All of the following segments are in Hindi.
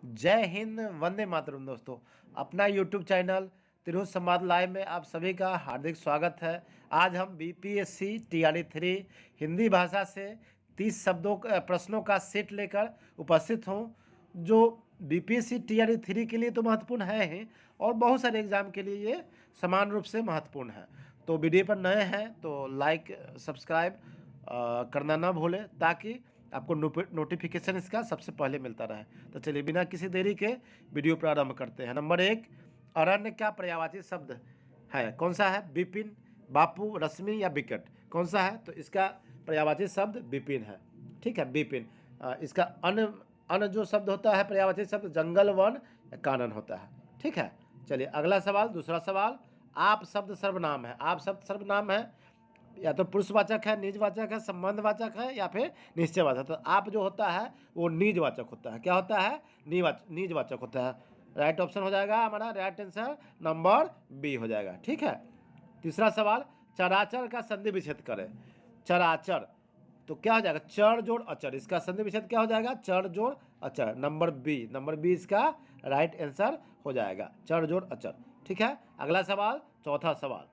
जय हिंद, वंदे मातरम दोस्तों। अपना यूट्यूब चैनल तिरहुत संवाद लाइव में आप सभी का हार्दिक स्वागत है। आज हम बीपीएससी टीआरई 3 हिंदी भाषा से 30 प्रश्नों का सेट लेकर उपस्थित हूँ, जो बीपीएससी टीआरई 3 के लिए तो महत्वपूर्ण है ही, और बहुत सारे एग्जाम के लिए ये समान रूप से महत्वपूर्ण है। तो वीडियो पर नए हैं तो लाइक सब्सक्राइब करना ना भूलें, ताकि आपको नोटिफिकेशन इसका सबसे पहले मिलता रहे। तो चलिए बिना किसी देरी के वीडियो प्रारंभ करते हैं। नंबर 1, अरण्य का पर्यायवाची शब्द है, कौन सा है? विपिन, बापू, रश्मि या विकट? कौन सा है? तो इसका पर्यायवाची शब्द विपिन है। ठीक है, विपिन। इसका अन अन जो शब्द होता है पर्यायवाची शब्द जंगल, वन या कानन होता है। ठीक है, चलिए अगला सवाल, दूसरा सवाल। आप शब्द सर्वनाम है। आप शब्द सर्वनाम है, या तो पुरुषवाचक है, निजवाचक है, संबंधवाचक है, या फिर निश्चयवाचक। तो आप जो होता है वो निजवाचक होता है। क्या होता है? निजवाचक होता है। राइट ऑप्शन हो जाएगा हमारा, राइट आंसर नंबर बी हो जाएगा। ठीक है, तीसरा सवाल। चराचर का संधि विच्छेद करें। चराचर तो क्या हो जाएगा? चर जोड़ अचर। इसका संधि विच्छेद क्या हो जाएगा? चर जोड़ अचर। नंबर बी इसका राइट आंसर हो जाएगा, चर जोड़ अचर। ठीक है, अगला सवाल, चौथा सवाल।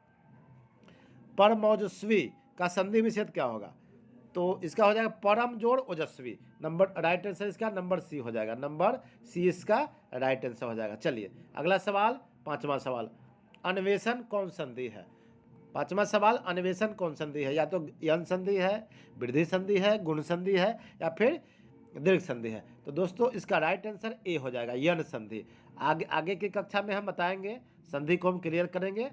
परमौजस्वी का संधि विच्छेद क्या होगा? तो इसका हो जाएगा परम जोड़ ओजस्वी। राइट आंसर इसका नंबर सी हो जाएगा। नंबर सी इसका राइट आंसर हो जाएगा। चलिए अगला सवाल, पांचवा सवाल। अन्वेषण कौन संधि है? पांचवा सवाल, अन्वेषण कौन संधि है? या तो यन संधि है, वृद्धि संधि है, गुण संधि है, या फिर दीर्घ संधि है। तो दोस्तों इसका राइट आंसर ए हो जाएगा, यन संधि। आगे आगे की कक्षा में हम बताएंगे, संधि को हम क्लियर करेंगे।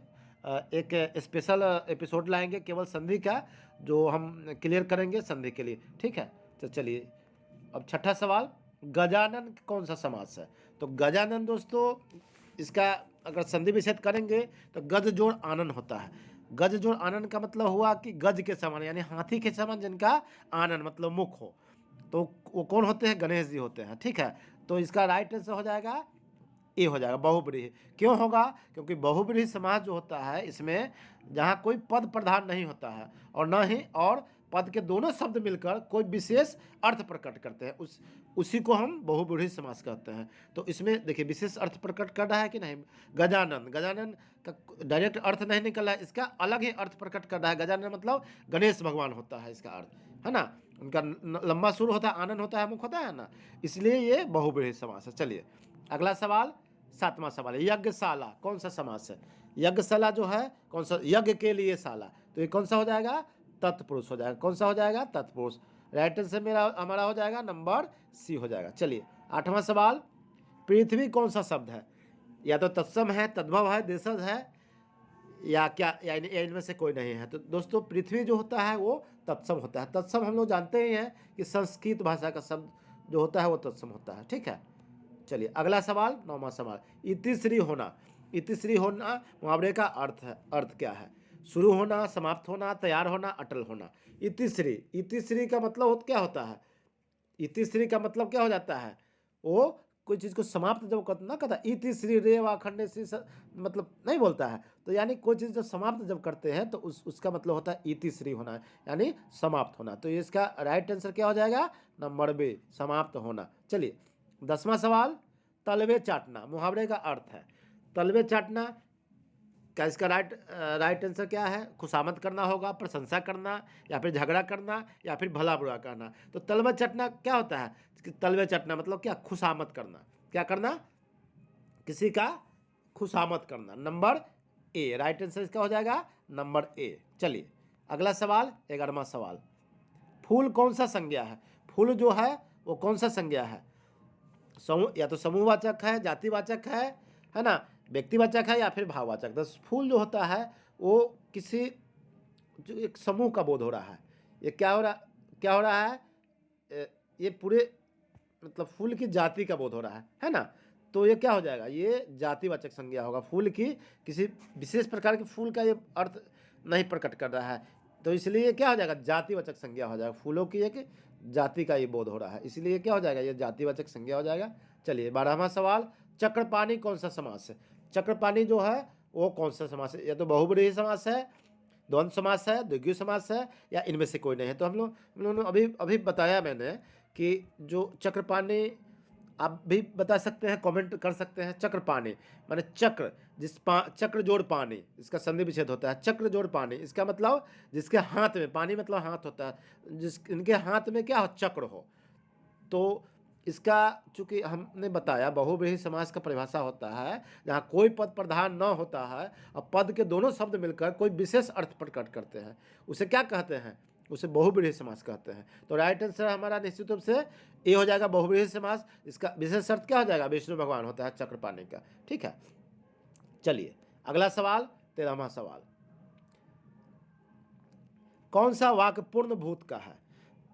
एक स्पेशल एपिसोड लाएंगे केवल संधि का, जो हम क्लियर करेंगे संधि के लिए। ठीक है, तो चलिए अब छठा सवाल। गजानन कौन सा समास है? तो गजानन दोस्तों, इसका अगर संधि विच्छेद करेंगे तो गज जोड़ आनन होता है। गज जोड़ आनन का मतलब हुआ कि गज के समान, यानी हाथी के समान जिनका आनन मतलब मुख हो, तो वो कौन होते हैं? गणेश जी होते हैं। ठीक है, तो इसका राइट आंसर हो जाएगा ए हो जाएगा, बहुब्रीहि। क्यों होगा? क्योंकि बहुब्रीहि समास जो होता है, इसमें जहाँ कोई पद प्रधान नहीं होता है और न ही और पद के दोनों शब्द मिलकर कोई विशेष अर्थ प्रकट करते हैं, उसी को हम बहुब्रीहि समास कहते हैं। तो इसमें देखिए विशेष अर्थ प्रकट कर रहा है कि नहीं? गजानन, गजानन का डायरेक्ट अर्थ नहीं निकल रहा है, इसका अलग ही अर्थ प्रकट कर रहा है। गजानन मतलब गणेश भगवान होता है, इसका अर्थ है ना। उनका लंबा सुर होता है, आनंद होता है, मुख होता है ना, इसलिए ये बहुब्रीहि समास है। चलिए अगला सवाल, सातवां सवाल है। यज्ञशाला कौन सा समास है? यज्ञशाला जो है कौन सा? यज्ञ के लिए शाला, तो ये कौन सा हो जाएगा? तत्पुरुष हो जाएगा। कौन सा हो जाएगा? तत्पुरुष। राइट आंसर हमारा हो जाएगा नंबर सी हो जाएगा। चलिए आठवां सवाल। पृथ्वी कौन सा शब्द है? या तो तत्सम है, तद्भव है, देशज है, या क्या, या इनमें से कोई नहीं है। तो दोस्तों पृथ्वी जो होता है वो तत्सम होता है। तत्सम हम लोग जानते ही हैं कि संस्कृत भाषा का शब्द जो होता है वो तत्सम होता है। ठीक है, चलिए अगला सवाल, नौवां सवाल। इतिश्री होना। इतिश्री होना मुहावरे का अर्थ क्या है? शुरू होना, समाप्त होना, तैयार होना, अटल होना। इतिश्री, इतिश्री का मतलब क्या होता है? इतिश्री का मतलब क्या हो जाता है? वो कोई चीज़ को समाप्त जब ना कहता, इति श्री रेवा खंडे श्री मतलब नहीं बोलता है। तो यानी कोई चीज़ जब समाप्त जब करते हैं तो उसका मतलब होता है इति श्री होना, यानी समाप्त होना। तो इसका राइट आंसर क्या हो जाएगा? नंबर बी, समाप्त होना। चलिए दसवां सवाल। तलवे चाटना मुहावरे का अर्थ है। तलवे चाटना क्या इसका राइट आंसर क्या है? खुशामद करना होगा, प्रशंसा करना, या फिर झगड़ा करना, या फिर भला बुरा करना। तो तलवे चटना क्या होता है? तलवे चटना मतलब क्या? खुशामद करना। क्या करना? किसी का खुशामद करना। नंबर ए राइट आंसर इसका हो जाएगा, नंबर ए। चलिए अगला सवाल, 11वां सवाल। फूल कौन सा संज्ञा है? फूल जो है वो कौन सा संज्ञा है? समूह, या तो समूहवाचक है, जातिवाचक है ना, व्यक्तिवाचक है, या फिर भाववाचक। तो फूल जो होता है वो किसी जो एक समूह का बोध हो रहा है। ये क्या हो रहा है? ये पूरे मतलब फूल की जाति का बोध हो रहा है ना। तो ये क्या हो जाएगा? ये जातिवाचक संज्ञा होगा। फूल की किसी विशेष प्रकार के फूल का ये अर्थ नहीं प्रकट कर रहा है, तो इसलिए क्या हो जाएगा? जातिवाचक संज्ञा हो जाएगा। फूलों की एक जाति का ये बोध हो रहा है, इसलिए क्या हो जाएगा? ये जातिवाचक संज्ञा हो जाएगा। चलिए 12वां सवाल। चक्रपाणी कौन सा समास है? चक्रपाणी जो है वो कौन सा समास है? या तो बहुब्रीहि समास है, द्वंद्व समास है, द्विगु समास है, या इनमें से कोई नहीं है। तो हम लोग ने अभी अभी बताया मैंने कि जो चक्रपाणी आप भी बता सकते हैं, कमेंट कर सकते हैं। चक्र पानी माने चक्र, चक्र जोड़ पानी, इसका संधि विच्छेद होता है। चक्र जोड़ पानी, इसका मतलब जिसके हाथ में, पानी मतलब हाथ होता है, इनके हाथ में क्या हो, चक्र हो। तो इसका चूंकि हमने बताया बहुव्रीहि समास का परिभाषा होता है जहाँ कोई पद प्रधान न होता है और पद के दोनों शब्द मिलकर कोई विशेष अर्थ प्रकट करते हैं, उसे क्या कहते हैं, उसे बहुव्रीहि समास कहते हैं। तो राइट आंसर हमारा निश्चित रूप से ए हो जाएगा, बहुव्रीहि समास। इसका विशेष अर्थ क्या हो जाएगा, विष्णु भगवान होता है चक्र पानी का। ठीक है, चलिए अगला सवाल, 13वां सवाल। कौन सा वाक्य पूर्ण भूत का है,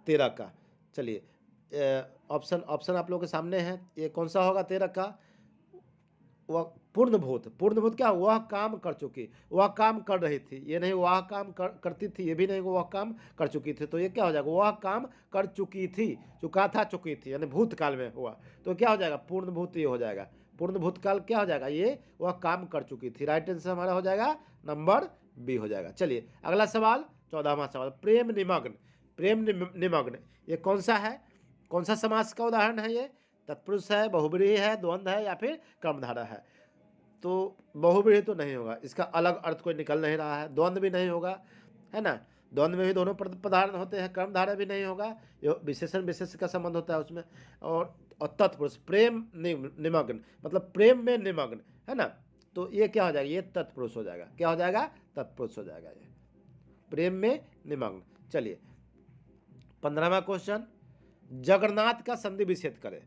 13 का। चलिए ऑप्शन आप लोगों के सामने है। ये कौन सा होगा 13 का, वह पूर्ण भूत। पूर्ण भूत क्या, वह काम कर चुकी, वह काम कर रही थी, ये नहीं वह काम करती थी, ये भी नहीं वह काम कर चुकी थी। तो ये क्या हो जाएगा, वह काम कर चुकी थी, चुका था, चुकी थी, यानी भूतकाल में हुआ। तो क्या हो जाएगा, पूर्ण भूत ये हो जाएगा। पूर्ण भूतकाल क्या हो जाएगा, ये वह काम कर चुकी थी। राइट आंसर हमारा हो जाएगा नंबर बी हो जाएगा। चलिए अगला सवाल, 14वां सवाल। प्रेम निमग्न, प्रेम निमग्न ये कौन सा है, कौन सा समास का उदाहरण है ये, तत्पुरुष है, बहुव्रीहि है, द्वंद्व है या फिर कर्मधारय है। तो बहुव्रीहि तो नहीं होगा, इसका अलग अर्थ कोई निकल नहीं रहा है। द्वंद्व भी नहीं होगा, है ना, द्वंद्व में भी दोनों पदार्थ होते हैं। कर्मधारय भी नहीं होगा, ये विशेषण विशेष का संबंध होता है उसमें। और तत्पुरुष, प्रेम निमग्न मतलब प्रेम में निमग्न, है ना। तो ये क्या हो जाएगा, ये तत्पुरुष हो जाएगा। क्या हो जाएगा, तत्पुरुष हो जाएगा, ये प्रेम में निमग्न। चलिए 15वां क्वेश्चन, जगन्नाथ का संधि विच्छेद करें।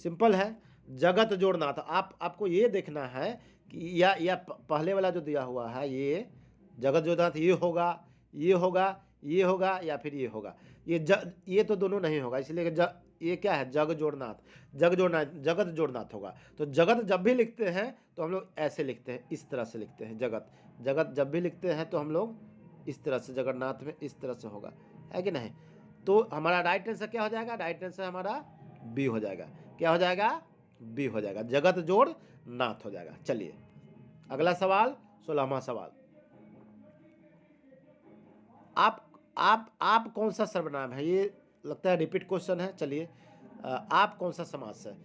सिंपल है, जगत जोड़नाथ। आपको ये देखना है कि या पहले वाला जो दिया हुआ है, ये जगत जोड़नाथ ये होगा, ये होगा, ये होगा या फिर ये होगा। ये तो दोनों नहीं होगा, इसलिए ये क्या है, जग जोड़नाथ, जगत जोड़नाथ होगा। तो जगत जब भी लिखते हैं तो हम लोग ऐसे लिखते हैं, इस तरह से लिखते हैं। जगत जब भी लिखते हैं तो हम लोग इस तरह से, जगन्नाथ में इस तरह से होगा, है कि नहीं। तो हमारा राइट आंसर क्या हो जाएगा, राइट आंसर हमारा बी हो जाएगा। क्या हो जाएगा, बी हो जाएगा, जगत जोड़ नाथ हो जाएगा। चलिए अगला सवाल, 16वां सवाल। आप कौन सा सर्वनाम है, ये लगता है रिपीट क्वेश्चन है। चलिए आप कौन सा समास है,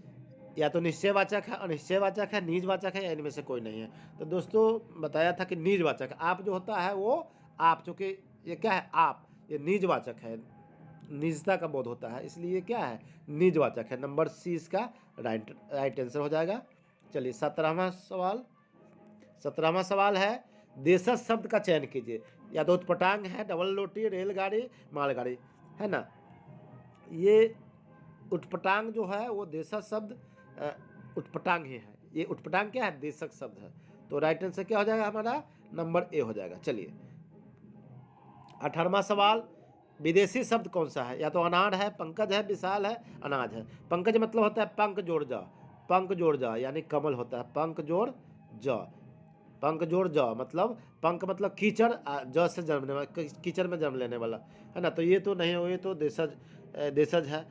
या तो निश्चयवाचक है, अनिश्चयवाचक है, निजवाचक है, या इनमें से कोई नहीं है। तो दोस्तों बताया था कि निजवाचक। आप जो होता है वो आप, चूंकि ये क्या है, आप, ये निजवाचक है, निजता का बोध होता है, इसलिए ये क्या है, निजवाचक है। नंबर सी इसका राइट आंसर हो जाएगा। चलिए 17वां सवाल। 17वां सवाल है, देशज शब्द का चयन कीजिए। या तो उत्पटांग है, डबल रोटी, रेलगाड़ी, मालगाड़ी, है ना। ये उत्पटांग जो है वो देशज शब्द उत्पटांग ही है। ये उत्पटांग क्या है, देशक शब्द है। तो राइट आंसर क्या हो जाएगा हमारा, नंबर ए हो जाएगा। चलिए 18वां सवाल, विदेशी शब्द कौन सा है। या तो अनाड़ है, पंकज है, विशाल है, अनाज है। पंकज मतलब होता है पंख जोड़ जा, पंख जोड़ जा यानी कमल होता है, पंख जोड़ जा, पंख जोड़ जा मतलब पंख मतलब कीचड़, ज से जन्मने वाला, कीचड़ में जन्म लेने वाला, है ना। तो ये तो नहीं हो, ये तो देशज है।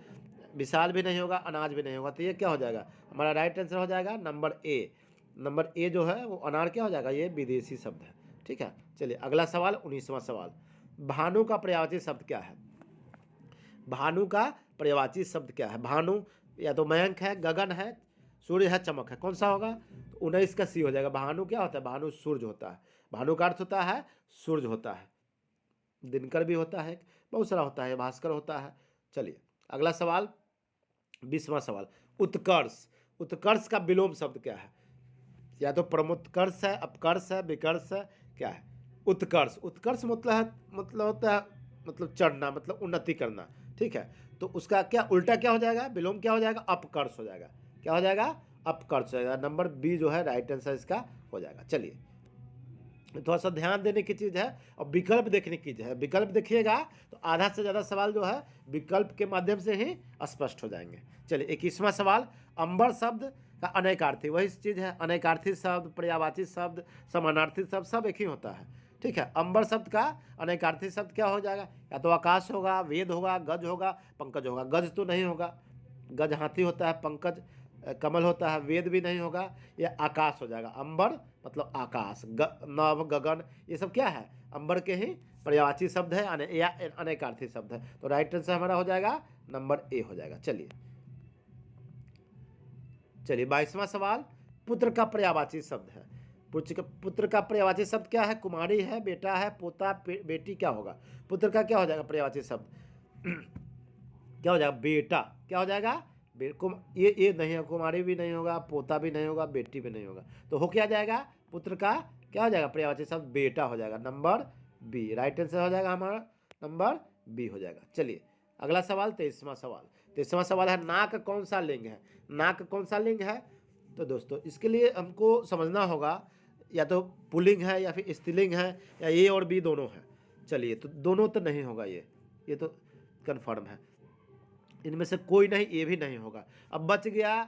विशाल भी नहीं होगा, अनाज भी नहीं होगा। तो ये क्या हो जाएगा, हमारा राइट आंसर हो जाएगा नंबर ए। नंबर ए जो है वो अनार क्या हो जाएगा, ये विदेशी शब्द है। ठीक है, चलिए अगला सवाल, 19वां सवाल। भानु का पर्यायवाची शब्द क्या है। भानु का पर्यायवाची शब्द क्या है। भानु या तो मयंक है, गगन है, सूर्य है, चमक है। कौन सा होगा, तो 19 का सी हो जाएगा। भानु क्या होता है, भानु सूर्य होता है। भानु का अर्थ होता है सूर्य होता है, दिनकर भी होता है, बहुत सारा होता है, भास्कर होता है। चलिए अगला सवाल, 20वां सवाल। उत्कर्ष, उत्कर्ष का विलोम शब्द क्या है। या तो प्रमुत्कर्ष है, अपकर्ष है, विकर्ष है, क्या है, उत्कर्ष। उत्कर्ष मतलब होता है मतलब चढ़ना, मतलब उन्नति करना। ठीक है, तो उसका क्या उल्टा क्या हो जाएगा, विलोम क्या हो जाएगा, अपकर्ष हो जाएगा। क्या हो जाएगा, अपकर्ष हो जाएगा। नंबर बी जो है राइट आंसर इसका हो जाएगा। चलिए थोड़ा सा ध्यान देने की चीज़ है और विकल्प देखने की चीज़ है। विकल्प देखिएगा तो आधा से ज़्यादा सवाल जो है विकल्प के माध्यम से ही स्पष्ट हो जाएंगे। चलिए 21वां सवाल, अंबर शब्द का अनेकार्थी, वही चीज़ है, अनेकार्थी शब्द, पर्यायवाची शब्द, समानार्थी शब्द सब एक ही होता है। ठीक है, अंबर शब्द का अनेकार्थी शब्द क्या हो जाएगा, या तो आकाश होगा, वेद होगा, गज होगा, पंकज होगा। गज तो नहीं होगा, गज हाथी होता है, पंकज कमल होता है, वेद भी नहीं होगा, यह आकाश हो जाएगा। अंबर मतलब आकाश, नभ, गगन, ये सब क्या है, अंबर के ही पर्यायवाची शब्द है या अनेकार्थी शब्द है। तो राइट आंसर हमारा हो जाएगा नंबर ए हो जाएगा। चलिए चलिए 22वां सवाल, पुत्र का पर्यायवाची शब्द है। पुत्र का पर्यायवाची शब्द क्या है? कुमारी है, बेटा है, पोता, बेटी, क्या होगा? पुत्र का क्या हो जाएगा पर्यायवाची शब्द? क्या हो जाएगा? बेटा। क्या हो जाएगा? ये नहीं है, कुमारी भी नहीं होगा, पोता भी नहीं होगा, बेटी भी नहीं होगा, तो हो क्या जाएगा? पुत्र का क्या हो जाएगा पर्यायवाची शब्द? बेटा हो जाएगा। नंबर बी राइट आंसर हो जाएगा हमारा, नंबर बी हो जाएगा। चलिए अगला सवाल 23वां सवाल। 23वां सवाल है, नाक कौन सा लिंग है? नाक कौन सा लिंग है? तो दोस्तों इसके लिए हमको समझना होगा या तो पुल्लिंग है या फिर स्त्रीलिंग है या ए और बी दोनों है। चलिए तो दोनों तो नहीं होगा, ये तो कन्फर्म है, इनमें से कोई नहीं, ये भी नहीं होगा। अब बच गया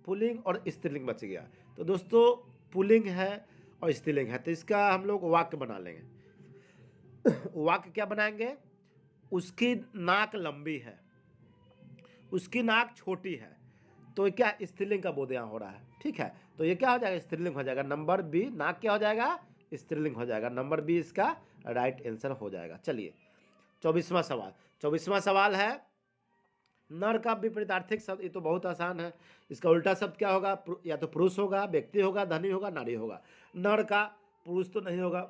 पुल्लिंग और स्त्रीलिंग बच गया। तो दोस्तों पुल्लिंग है और स्त्रीलिंग है, तो इसका हम लोग वाक्य बना लेंगे। वाक्य क्या बनाएंगे? उसकी नाक लंबी है, उसकी नाक छोटी है, तो क्या स्त्रीलिंग का बोध यहाँ हो रहा है। ठीक है, तो ये क्या हो जाएगा? स्त्रीलिंग हो जाएगा। नंबर बी, नाक क्या हो जाएगा? स्त्रीलिंग हो जाएगा। नंबर बी इसका राइट आंसर हो जाएगा। चलिए 24वां सवाल। 24वां सवाल है, नर का विपरीतार्थक शब्द। ये तो बहुत आसान है, इसका उल्टा शब्द क्या होगा? या तो पुरुष होगा, व्यक्ति होगा, धनी होगा, नारी होगा। नर का पुरुष तो नहीं होगा,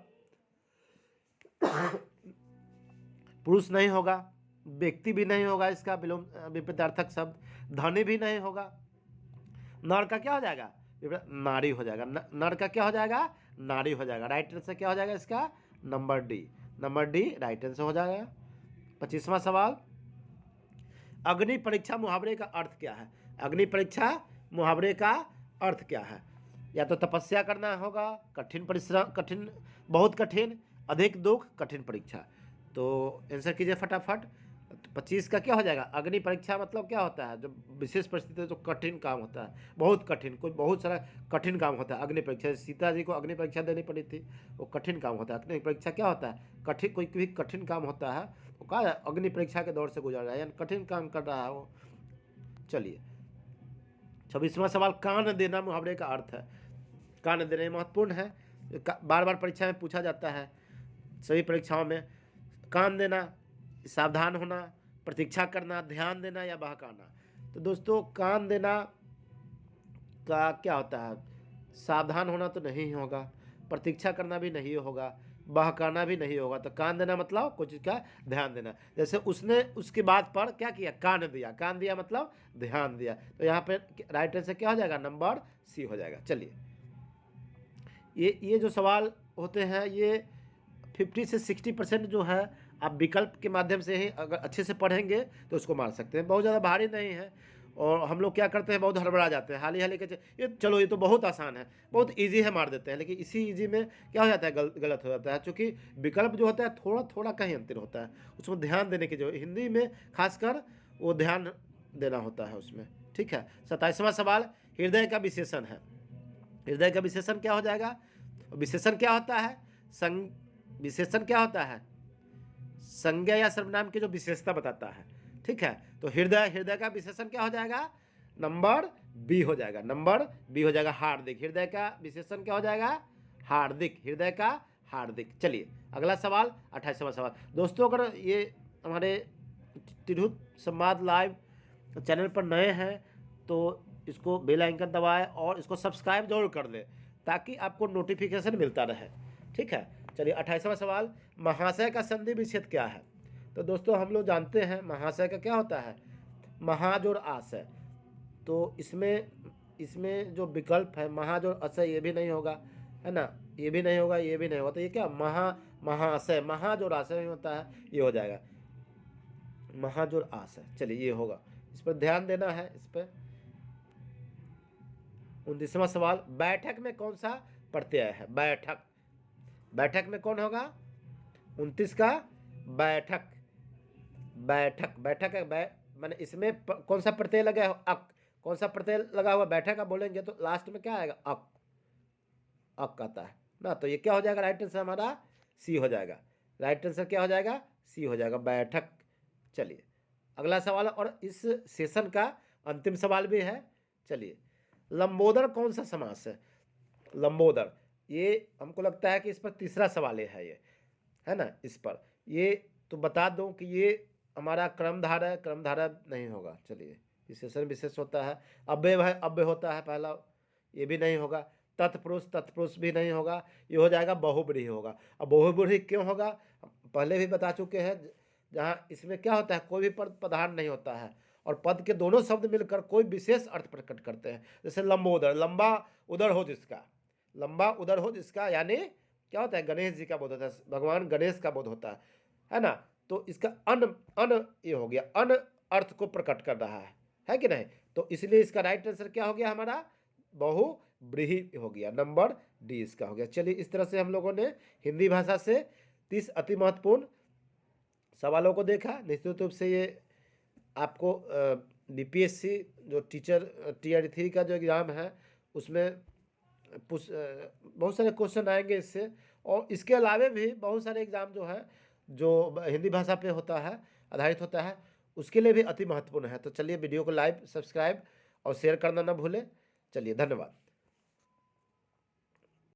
पुरुष नहीं होगा, व्यक्ति भी नहीं होगा, इसका विपरीतार्थक शब्द धनी भी नहीं होगा। नर का क्या हो जाएगा? नारी हो जाएगा। नर का क्या हो जाएगा? नारी हो जाएगा। राइट आंसर क्या हो जाएगा इसका? Number D, number D right answer हो जाएगा। 25वां सवाल, अग्नि परीक्षा मुहावरे का अर्थ क्या है? अग्नि परीक्षा मुहावरे का अर्थ क्या है? या तो तपस्या करना होगा, कठिन परिश्रम, कठिन, बहुत कठिन, अधिक दुख, कठिन परीक्षा। तो आंसर कीजिए फटाफट। 25 का क्या हो जाएगा? अग्नि परीक्षा मतलब क्या होता है? जो विशेष परिस्थिति, जो कठिन काम होता है, बहुत कठिन, कोई बहुत सारा कठिन काम होता है। अग्नि परीक्षा, सीता जी को अग्नि परीक्षा देनी पड़ी थी, वो कठिन काम होता है। अग्नि परीक्षा क्या होता है? कठिन, कोई भी कठिन काम होता है वो क्या है? अग्नि परीक्षा के दौर से गुजर रहा है, यानी कठिन काम कर रहा है वो। चलिए 26वां सवाल, कान देना मुहावरे का अर्थ है। कान देना महत्वपूर्ण है, बार बार परीक्षा में पूछा जाता है, सभी परीक्षाओं में। कान देना, सावधान होना, प्रतीक्षा करना, ध्यान देना या बहकाना। तो दोस्तों कान देना का क्या होता है? सावधान होना तो नहीं होगा, प्रतीक्षा करना भी नहीं होगा, बहकाना भी नहीं होगा। तो कान देना मतलब कुछ चीज़ का ध्यान देना। जैसे उसने उसकी बात पर क्या किया? कान दिया। कान दिया मतलब ध्यान दिया। तो यहाँ पे राइट आंसर क्या हो जाएगा? नंबर सी हो जाएगा। चलिए ये जो सवाल होते हैं ये 50 से 60% जो है आप विकल्प के माध्यम से ही अगर अच्छे से पढ़ेंगे तो उसको मार सकते हैं। बहुत ज़्यादा भारी नहीं है, और हम लोग क्या करते हैं, बहुत हड़बड़ा जाते हैं, हाली हाली के ये चलो ये तो बहुत आसान है, बहुत इजी है, मार देते हैं। लेकिन इसी इजी में क्या हो जाता है? गलत हो जाता है, क्योंकि विकल्प जो होता है थोड़ा थोड़ा कहीं अंतर होता है, उसमें ध्यान देने की जरूरत, हिंदी में खासकर वो ध्यान देना होता है उसमें। ठीक है, 27वां सवाल, हृदय का विशेषण है। हृदय का विशेषण क्या हो जाएगा? विशेषण क्या होता है? विशेषण क्या होता है? संज्ञा या सर्वनाम की जो विशेषता बताता है। ठीक है, तो हृदय का विशेषण क्या हो जाएगा? नंबर बी हो जाएगा। नंबर बी हो जाएगा, हार्दिक। हृदय का विशेषण क्या हो जाएगा? हार्दिक। हृदय का हार्दिक। चलिए अगला सवाल 28वां सवाल। दोस्तों अगर ये हमारे तिरहुत संवाद लाइव चैनल पर नए हैं तो इसको बेल आइकन दबाएं और इसको सब्सक्राइब जरूर कर लें ताकि आपको नोटिफिकेशन मिलता रहे। ठीक है, चलिए 28वां सवाल, महाशय का संधि विच्छेद क्या है? तो दोस्तों हम लोग जानते हैं महाशय का क्या होता है? महाजोड़ आशय। तो इसमें जो विकल्प है महाजोड़ आशय, ये भी नहीं होगा, है ना, ये भी नहीं होगा, ये भी नहीं होगा। तो ये क्या महाशय, महाजोड़ आशय होता है, ये हो जाएगा महाजोड़ आशय। चलिए ये होगा, इस पर ध्यान देना है। इस पर 29वां सवाल, बैठक में कौन सा प्रत्यय है? बैठक, बैठक में कौन होगा? 29 का बैठक, बैठक, बैठक है मैंने इसमें कौन सा प्रत्यय लगा है? अक। कौन सा प्रत्यय लगा हुआ? बैठक का बोलेंगे तो लास्ट में क्या आएगा? अक, अक आता है ना। तो ये क्या हो जाएगा? राइट आंसर हमारा सी हो जाएगा। राइट आंसर क्या हो जाएगा? सी हो जाएगा, बैठक। चलिए अगला सवाल, और इस सेशन का अंतिम सवाल भी है। चलिए, लंबोदर कौन सा समास है? लंबोदर, ये हमको लगता है कि इस पर तीसरा सवाल है, ये है ना। इस पर ये तो बता दूं कि ये हमारा क्रमधारय नहीं होगा। चलिए विशेषण विशेष होता है। अव्यय है, अव्यय होता है पहला, ये भी नहीं होगा। तत्पुरुष, तत्पुरुष भी नहीं होगा, ये हो जाएगा बहुब्रीहि होगा। अब बहुब्रीहि क्यों होगा, पहले भी बता चुके हैं, जहाँ इसमें क्या होता है, कोई भी पद प्रधान नहीं होता है और पद के दोनों शब्द मिलकर कोई विशेष अर्थ प्रकट करते हैं। जैसे लंबोदर, लंबा उदर हो जिसका, लंबा उदर हो जिसका, यानी क्या होता है, गणेश जी का बोध होता है, भगवान गणेश का बोध होता है ना। तो इसका अन अन ये हो गया, अन अर्थ को प्रकट कर रहा है कि नहीं। तो इसलिए इसका राइट आंसर क्या हो गया हमारा, बहुब्रीहि हो गया, नंबर डी इसका हो गया। चलिए, इस तरह से हम लोगों ने हिंदी भाषा से 30 अति महत्वपूर्ण सवालों को देखा। निश्चित रूप से ये आपको बीपीएससी जो टीचर TR3 का जो एग्ज़ाम है उसमें बहुत सारे क्वेश्चन आएंगे इससे, और इसके अलावे भी बहुत सारे एग्ज़ाम जो है जो हिंदी भाषा पे होता है, आधारित होता है, उसके लिए भी अति महत्वपूर्ण है। तो चलिए, वीडियो को लाइक, सब्सक्राइब और शेयर करना ना भूलें। चलिए, धन्यवाद।